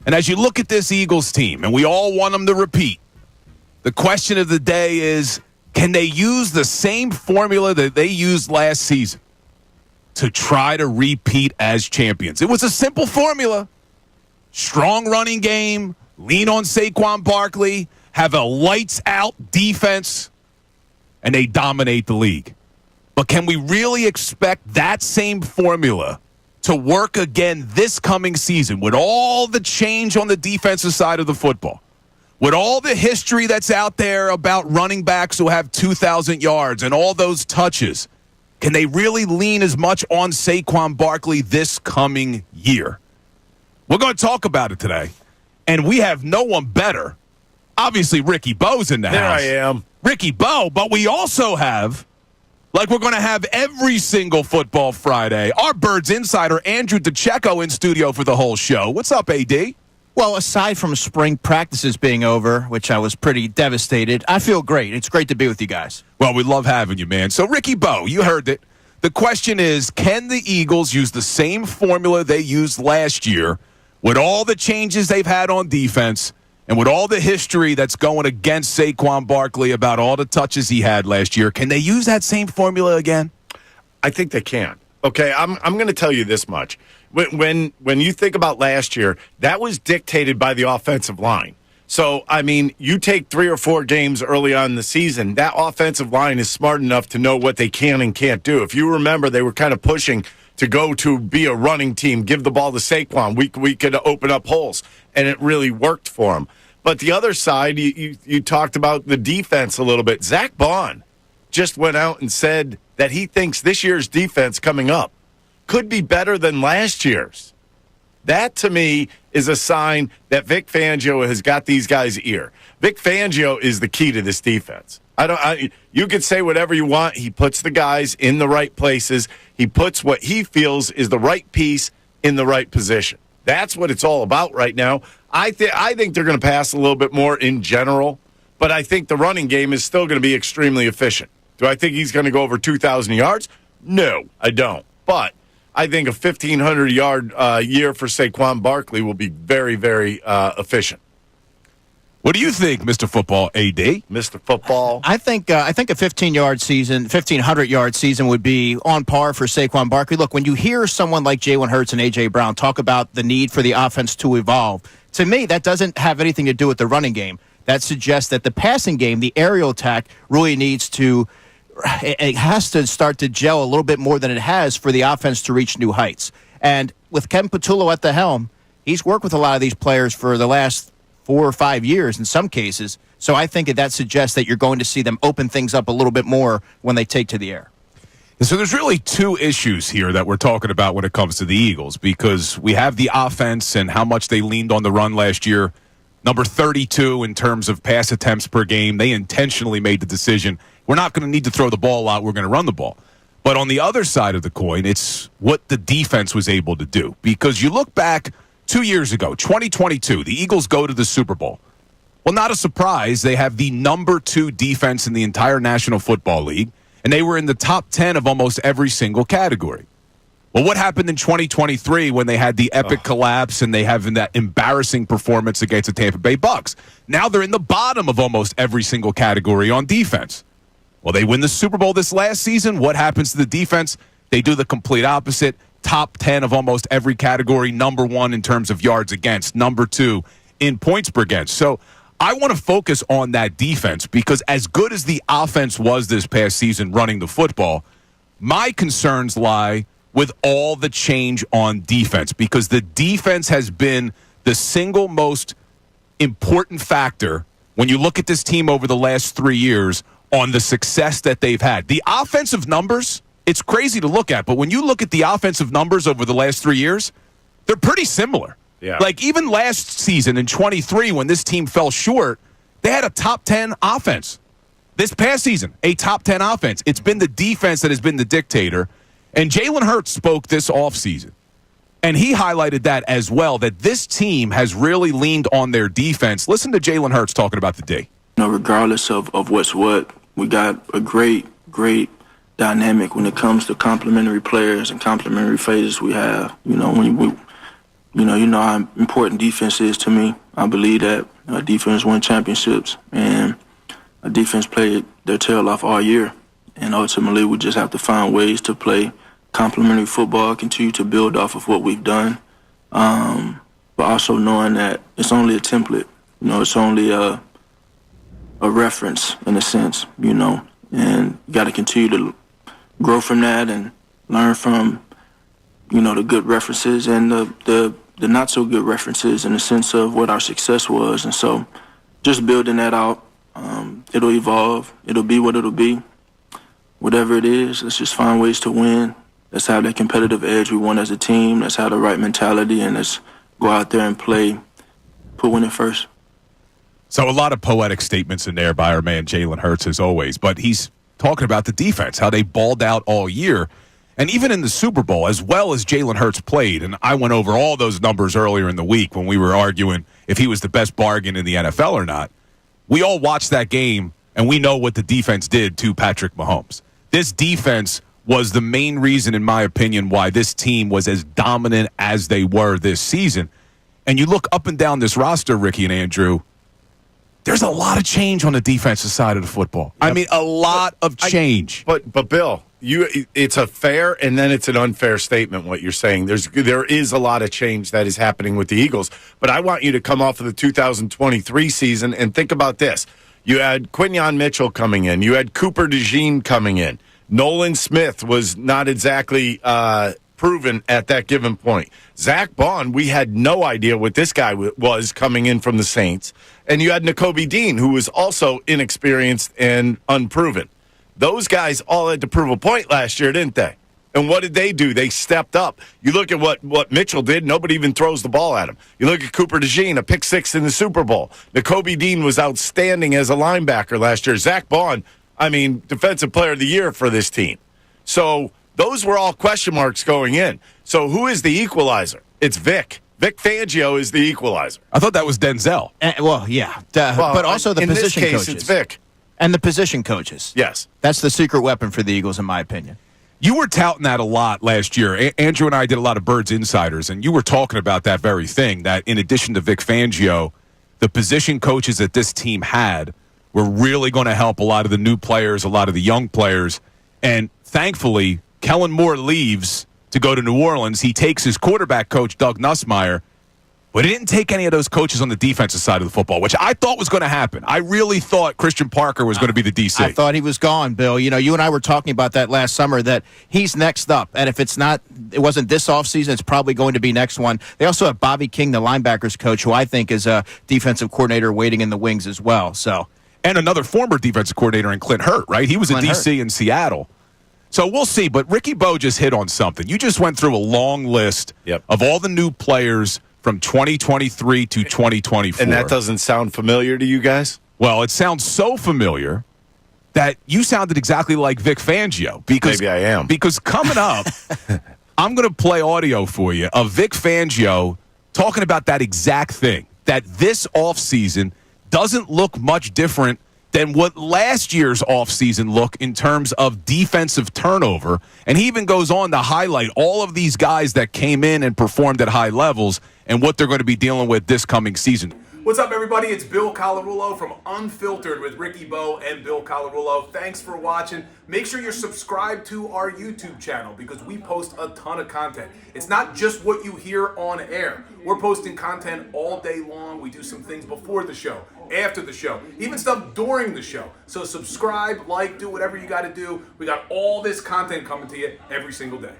And as you look at this Eagles team, and we all want them to repeat, the question of the day is, can they use the same formula that they used last season to try to repeat as champions? It was a simple formula. Strong running game, lean on Saquon Barkley, have a lights-out defense, and they dominate the league. But can we really expect that same formula to work again this coming season with all the change on the defensive side of the football? With all the history that's out there about running backs who have 2,000 yards and all those touches, can they really lean as much on Saquon Barkley this coming year? We're going to talk about it today, and we have no one better. Obviously, Ricky Bo's in the house. There I am. Ricky Bo, but we also have, like we're going to have every single Football Friday, our Birds Insider Andrew DiCecco in studio for the whole show. What's up, AD? Well, aside from spring practices being over, which I was pretty devastated, I feel great. It's great to be with you guys. Well, we love having you, man. So, Ricky Bo, you heard it. The question is, can the Eagles use the same formula they used last year with all the changes they've had on defense and with all the history that's going against Saquon Barkley about all the touches he had last year? Can they use that same formula again? I think they can. Okay, I'm going to tell you this much. When you think about last year, that was dictated by the offensive line. So, I mean, you take 3 or 4 games early on in the season, that offensive line is smart enough to know what they can and can't do. If you remember, they were kind of pushing to go to be a running team, give the ball to Saquon. We could open up holes, and it really worked for them. But the other side, you talked about the defense a little bit. Zach Bond just went out and said that he thinks this year's defense coming up could be better than last year's. That, to me, is a sign that Vic Fangio has got these guys' ear. Vic Fangio is the key to this defense. You could say whatever you want. He puts the guys in the right places. He puts what he feels is the right piece in the right position. That's what it's all about right now. I think they're going to pass a little bit more in general, but I think the running game is still going to be extremely efficient. Do I think he's going to go over 2,000 yards? No, I don't. But I think a 1,500-yard year for Saquon Barkley will be very, very efficient. What do you think, Mr. Football, AD? Mr. Football? I think a 1,500-yard season would be on par for Saquon Barkley. Look, when you hear someone like Jalen Hurts and A.J. Brown talk about the need for the offense to evolve, to me, that doesn't have anything to do with the running game. That suggests that the passing game, the aerial attack, really needs to – it has to start to gel a little bit more than it has for the offense to reach new heights. And with Ken Patullo at the helm, he's worked with a lot of these players for the last 4 or 5 years in some cases. So I think that suggests that you're going to see them open things up a little bit more when they take to the air. So there's really 2 issues here that we're talking about when it comes to the Eagles, because we have the offense and how much they leaned on the run last year. Number 32 in terms of pass attempts per game. They intentionally made the decision, we're not going to need to throw the ball out, we're going to run the ball. But on the other side of the coin, it's what the defense was able to do. Because you look back 2 years ago, 2022, the Eagles go to the Super Bowl. Well, not a surprise. They have the number 2 defense in the entire National Football League, and they were in the top 10 of almost every single category. Well, what happened in 2023 when they had the epic collapse and they have that embarrassing performance against the Tampa Bay Bucks? Now they're in the bottom of almost every single category on defense. Well, they win the Super Bowl this last season. What happens to the defense? They do the complete opposite. Top 10 of almost every category, number 1 in terms of yards against, number 2 in points per against. So I want to focus on that defense because as good as the offense was this past season running the football, my concerns lie with all the change on defense because the defense has been the single most important factor when you look at this team over the last 3 years on the success that they've had. The offensive numbers, it's crazy to look at, but when you look at the offensive numbers over the last 3 years, they're pretty similar. Yeah. Like even last season in 23 when this team fell short, they had a top 10 offense. This past season, a top 10 offense. It's been the defense that has been the dictator. And Jalen Hurts spoke this offseason. And he highlighted that as well, that this team has really leaned on their defense. Listen to Jalen Hurts talking about the D. Regardless of what's what, we got a great dynamic when it comes to complementary players and complementary phases we have. When You know how important defense is to me. I believe that defense won championships, and a defense played their tail off all year. And ultimately, we just have to find ways to play complementary football, continue to build off of what we've done, but also knowing that it's only a template. It's only a reference in a sense, and you got to continue to grow from that and learn from, the good references and the not so good references in the sense of what our success was. And so just building that out, it'll evolve. It'll be what it'll be. Whatever it is, let's just find ways to win. Let's have that competitive edge we want as a team. Let's have the right mentality, and let's go out there and play, put winning first. So a lot of poetic statements in there by our man Jalen Hurts, as always. But he's talking about the defense, how they balled out all year. And even in the Super Bowl, as well as Jalen Hurts played, and I went over all those numbers earlier in the week when we were arguing if he was the best bargain in the NFL or not, we all watched that game, and we know what the defense did to Patrick Mahomes. This defense was the main reason, in my opinion, why this team was as dominant as they were this season. And you look up and down this roster, Ricky and Andrew, there's a lot of change on the defensive side of the football. Yep. I mean, a lot of change. But Bill, it's a fair and then it's an unfair statement what you're saying. There is a lot of change that is happening with the Eagles. But I want you to come off of the 2023 season and think about this. You had Quinyon Mitchell coming in. You had Cooper DeJean coming in. Nolan Smith was not exactly proven at that given point. Zach Bond, we had no idea what this guy was coming in from the Saints. And you had Nakobe Dean, who was also inexperienced and unproven. Those guys all had to prove a point last year, didn't they? And what did they do? They stepped up. You look at what Mitchell did, nobody even throws the ball at him. You look at Cooper DeJean, a pick six in the Super Bowl. Nakobe Dean was outstanding as a linebacker last year. Zach Bond, Defensive Player of the Year for this team. So those were all question marks going in. So who is the equalizer? It's Vic. Vic Fangio is the equalizer. I thought that was Denzel. But also the position coaches. In this case, coaches. it's Vic. And the position coaches. Yes. That's the secret weapon for the Eagles, in my opinion. You were touting that a lot last year. Andrew and I did a lot of Birds Insiders, and you were talking about that very thing, that in addition to Vic Fangio, the position coaches that this team had were really going to help a lot of the new players, a lot of the young players. And thankfully, Kellen Moore leaves to go to New Orleans. He takes his quarterback coach, Doug Nussmeier, but he didn't take any of those coaches on the defensive side of the football, which I thought was going to happen. I really thought Christian Parker was going to be the DC. I thought he was gone, Bill. You and I were talking about that last summer, that he's next up. And if it wasn't this offseason, it's probably going to be next one. They also have Bobby King, the linebackers coach, who I think is a defensive coordinator waiting in the wings as well. And another former defensive coordinator in Clint Hurt, right? He was a DC in Seattle. So we'll see. But Ricky Bo just hit on something. You just went through a long list of all the new players from 2023 to 2024. And that doesn't sound familiar to you guys? Well, it sounds so familiar that you sounded exactly like Vic Fangio. Maybe I am. Because coming up, I'm going to play audio for you of Vic Fangio talking about that exact thing, that this offseason doesn't look much different than what last year's offseason looked in terms of defensive turnover. And he even goes on to highlight all of these guys that came in and performed at high levels and what they're going to be dealing with this coming season. What's up, everybody? It's Bill Colarulo from Unfiltered with Ricky Bo and Bill Colarulo. Thanks for watching. Make sure you're subscribed to our YouTube channel because we post a ton of content. It's not just what you hear on air. We're posting content all day long. We do some things before the show, after the show, even stuff during the show. So subscribe, like, do whatever you got to do. We got all this content coming to you every single day.